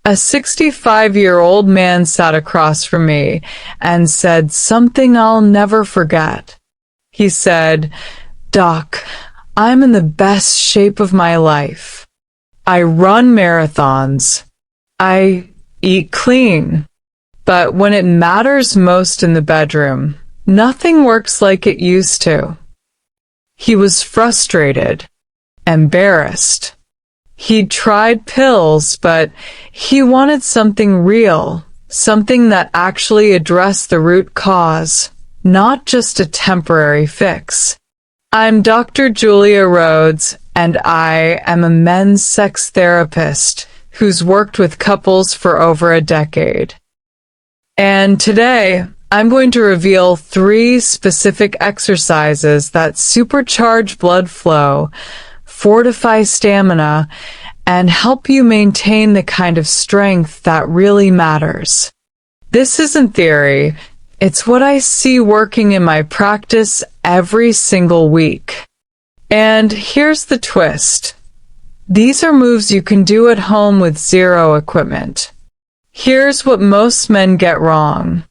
A 65-year-old man sat across from me and said something I'll never forget. He said, "Doc, I'm in the best shape of my life. I run marathons. I eat clean. But when it matters most in the bedroom, nothing works like it used to." He was frustrated, embarrassed. He'd tried pills, but he wanted something real, something that actually addressed the root cause, not just a temporary fix. I'm Dr. Julia Rhodes, and I am a men's sex therapist who's worked with couples for over a decade. And today, I'm going to reveal 3 specific exercises that supercharge blood flow, fortify stamina, and help you maintain the kind of strength that really matters. This isn't theory, it's what I see working in my practice every single week. And here's the twist. These are moves you can do at home with zero equipment. Here's what most men get wrong.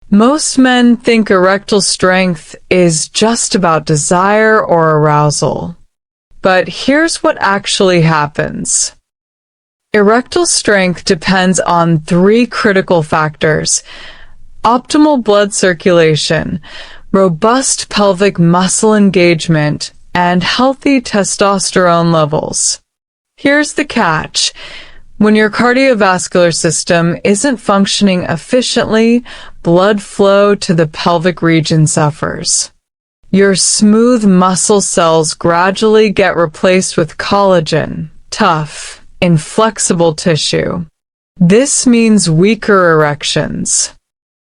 Most men think erectile strength is just about desire or arousal. But here's what actually happens. Erectile strength depends on 3 critical factors: optimal blood circulation, robust pelvic muscle engagement, and healthy testosterone levels. Here's the catch. When your cardiovascular system isn't functioning efficiently, blood flow to the pelvic region suffers. Your smooth muscle cells gradually get replaced with collagen, tough, inflexible tissue. This means weaker erections.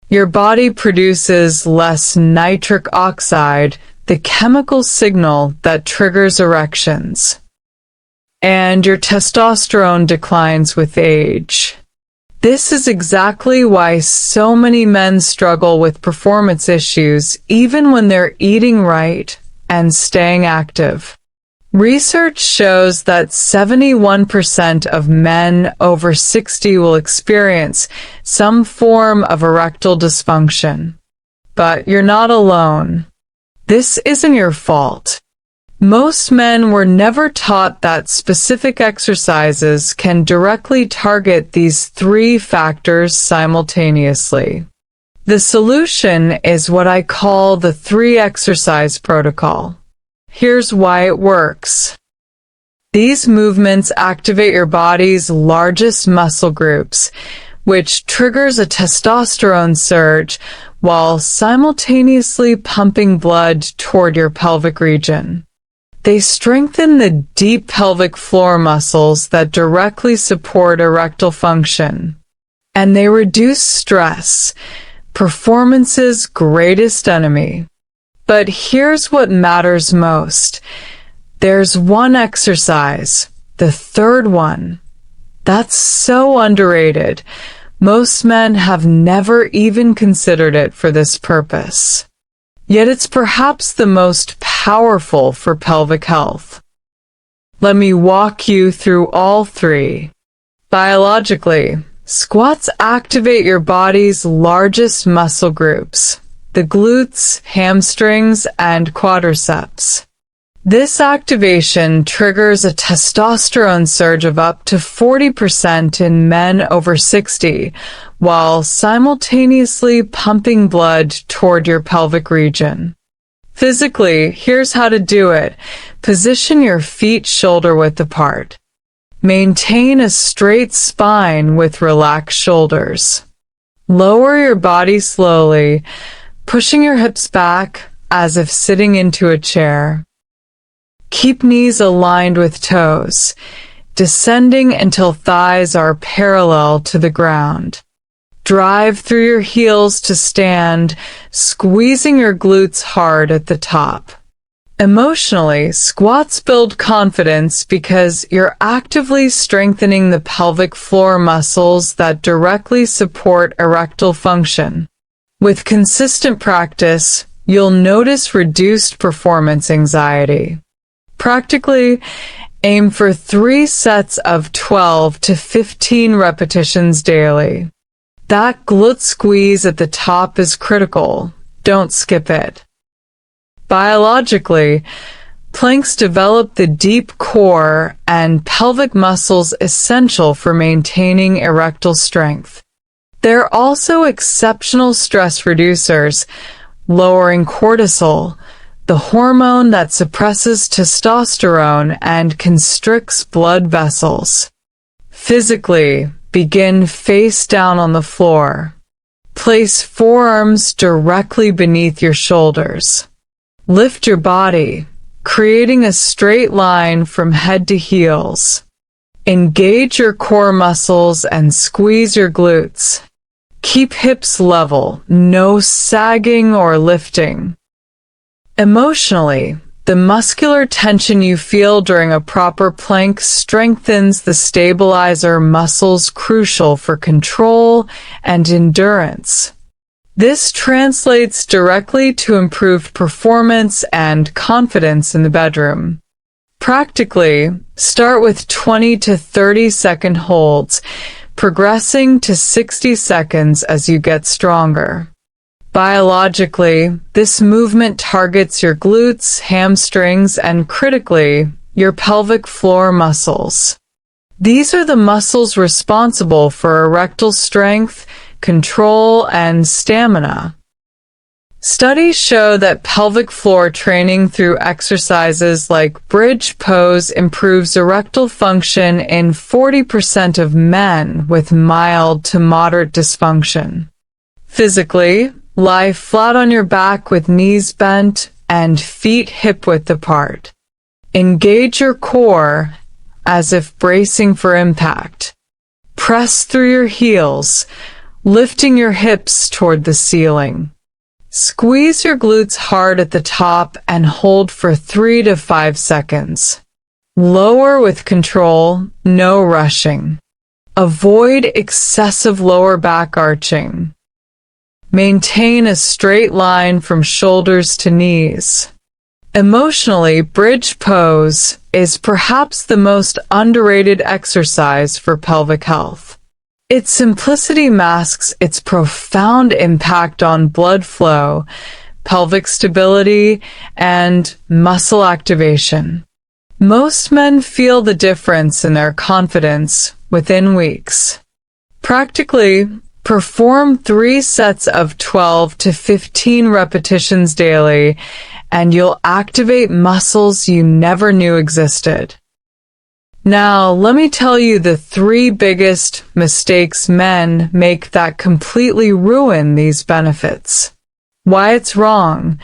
Your body produces less nitric oxide, the chemical signal that triggers erections. And your testosterone declines with age. This is exactly why so many men struggle with performance issues even when they're eating right and staying active. Research shows that 71% of men over 60 will experience some form of erectile dysfunction. But you're not alone. This isn't your fault. Most men were never taught that specific exercises can directly target these 3 factors simultaneously. The solution is what I call the 3-exercise protocol. Here's why it works. These movements activate your body's largest muscle groups, which triggers a testosterone surge while simultaneously pumping blood toward your pelvic region. They strengthen the deep pelvic floor muscles that directly support erectile function. And they reduce stress, performance's greatest enemy. But here's what matters most. There's one exercise, the 3rd one. That's so underrated. Most men have never even considered it for this purpose. Yet it's perhaps the most powerful for pelvic health. Let me walk you through all 3. Biologically, squats activate your body's largest muscle groups, the glutes, hamstrings, and quadriceps. This activation triggers a testosterone surge of up to 40% in men over 60, while simultaneously pumping blood toward your pelvic region. Physically, here's how to do it. Position your feet shoulder-width apart. Maintain a straight spine with relaxed shoulders. Lower your body slowly, pushing your hips back as if sitting into a chair. Keep knees aligned with toes, descending until thighs are parallel to the ground. Drive through your heels to stand, squeezing your glutes hard at the top. Emotionally, squats build confidence because you're actively strengthening the pelvic floor muscles that directly support erectile function. With consistent practice, you'll notice reduced performance anxiety. Practically, Aim for 3 sets of 12 to 15 repetitions daily. That glute squeeze at the top is critical. Don't skip it. Biologically, planks develop the deep core and pelvic muscles essential for maintaining erectile strength. They're also exceptional stress reducers, lowering cortisol, the hormone that suppresses testosterone and constricts blood vessels. Physically, begin face down on the floor. Place forearms directly beneath your shoulders. Lift your body, creating a straight line from head to heels. Engage your core muscles and squeeze your glutes. Keep hips level, no sagging or lifting. Emotionally, the muscular tension you feel during a proper plank strengthens the stabilizer muscles crucial for control and endurance. This translates directly to improved performance and confidence in the bedroom. Practically, start with 20 to 30-second holds, progressing to 60 seconds as you get stronger. Biologically, this movement targets your glutes, hamstrings, and critically, your pelvic floor muscles. These are the muscles responsible for erectile strength, control, and stamina. Studies show that pelvic floor training through exercises like bridge pose improves erectile function in 40% of men with mild to moderate dysfunction. Physically, lie flat on your back with knees bent and feet hip-width apart. Engage your core as if bracing for impact. Press through your heels, lifting your hips toward the ceiling. Squeeze your glutes hard at the top and hold for 3 to 5 seconds. Lower with control, no rushing. Avoid excessive lower back arching. Maintain a straight line from shoulders to knees. Emotionally, bridge pose is perhaps the most underrated exercise for pelvic health. Its simplicity masks its profound impact on blood flow, pelvic stability, and muscle activation. Most men feel the difference in their confidence within weeks. Practically, perform 3 sets of 12 to 15 repetitions daily, and you'll activate muscles you never knew existed. Now, let me tell you the 3 biggest mistakes men make that completely ruin these benefits. Why it's wrong.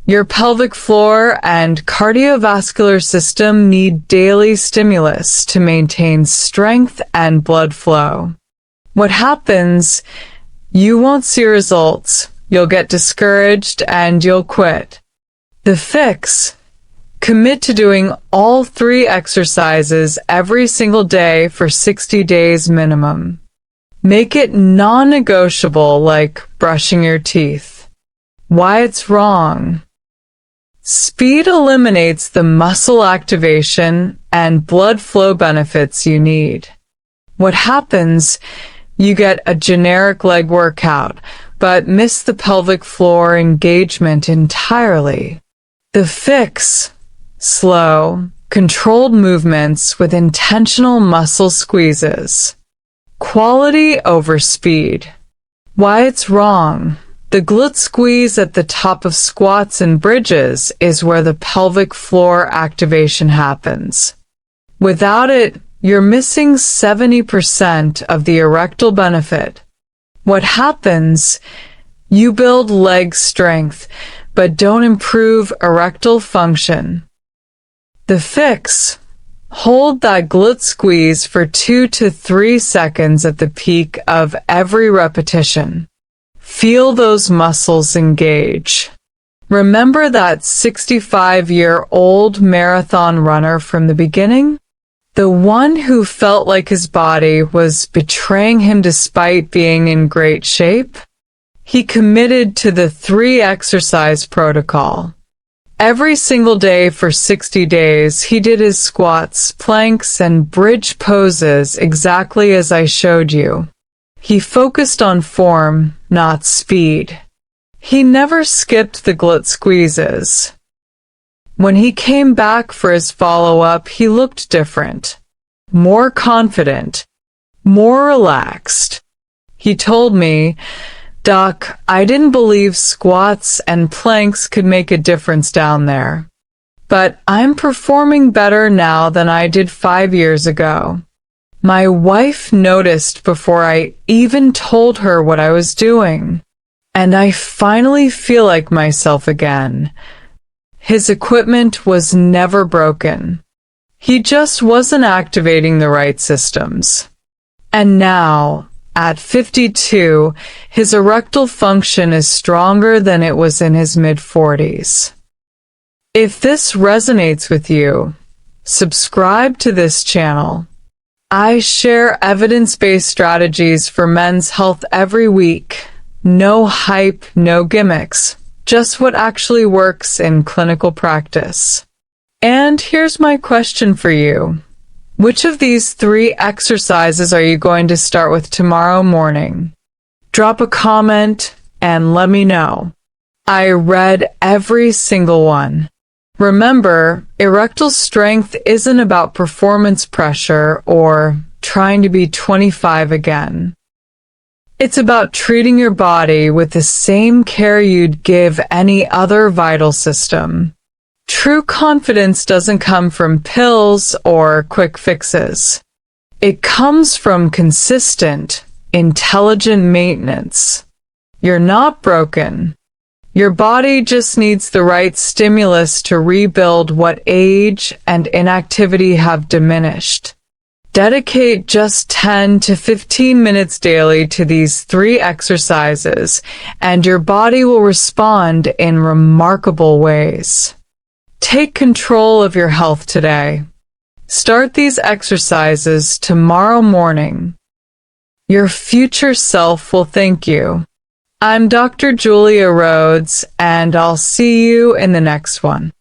Your pelvic floor and cardiovascular system need daily stimulus to maintain strength and blood flow. What happens? You won't see results, you'll get discouraged, and you'll quit. The fix: commit to doing all 3 exercises every single day for 60 days minimum. Make it non-negotiable, like brushing your teeth. Why it's wrong. Speed eliminates the muscle activation and blood flow benefits you need. What happens? You get a generic leg workout, but miss the pelvic floor engagement entirely. The fix: slow, controlled movements with intentional muscle squeezes. Quality over speed. Why it's wrong. The glute squeeze at the top of squats and bridges is where the pelvic floor activation happens. Without it, you're missing 70% of the erectile benefit. What happens? You build leg strength, but don't improve erectile function. The fix: hold that glute squeeze for 2 to 3 seconds at the peak of every repetition. Feel those muscles engage. Remember that 65-year-old marathon runner from the beginning? The one who felt like his body was betraying him despite being in great shape? He committed to the 3 exercise protocol. Every single day for 60 days, he did his squats, planks, and bridge poses exactly as I showed you. He focused on form, not speed. He never skipped the glute squeezes. When he came back for his follow-up, he looked different, more confident, more relaxed. He told me, "Doc, I didn't believe squats and planks could make a difference down there. But I'm performing better now than I did 5 years ago." My wife noticed before I even told her what I was doing. And I finally feel like myself again. His equipment was never broken. He just wasn't activating the right systems. And now, at 52, his erectile function is stronger than it was in his mid-40s. If this resonates with you, subscribe to this channel. I share evidence-based strategies for men's health every week. No hype, no gimmicks, just what actually works in clinical practice. And here's my question for you. Which of these 3 exercises are you going to start with tomorrow morning? Drop a comment and let me know. I read every single one. Remember, erectile strength isn't about performance pressure or trying to be 25 again. It's about treating your body with the same care you'd give any other vital system. True confidence doesn't come from pills or quick fixes. It comes from consistent, intelligent maintenance. You're not broken. Your body just needs the right stimulus to rebuild what age and inactivity have diminished. Dedicate just 10 to 15 minutes daily to these 3 exercises, and your body will respond in remarkable ways. Take control of your health today. Start these exercises tomorrow morning. Your future self will thank you. I'm Dr. Julia Rhodes, and I'll see you in the next one.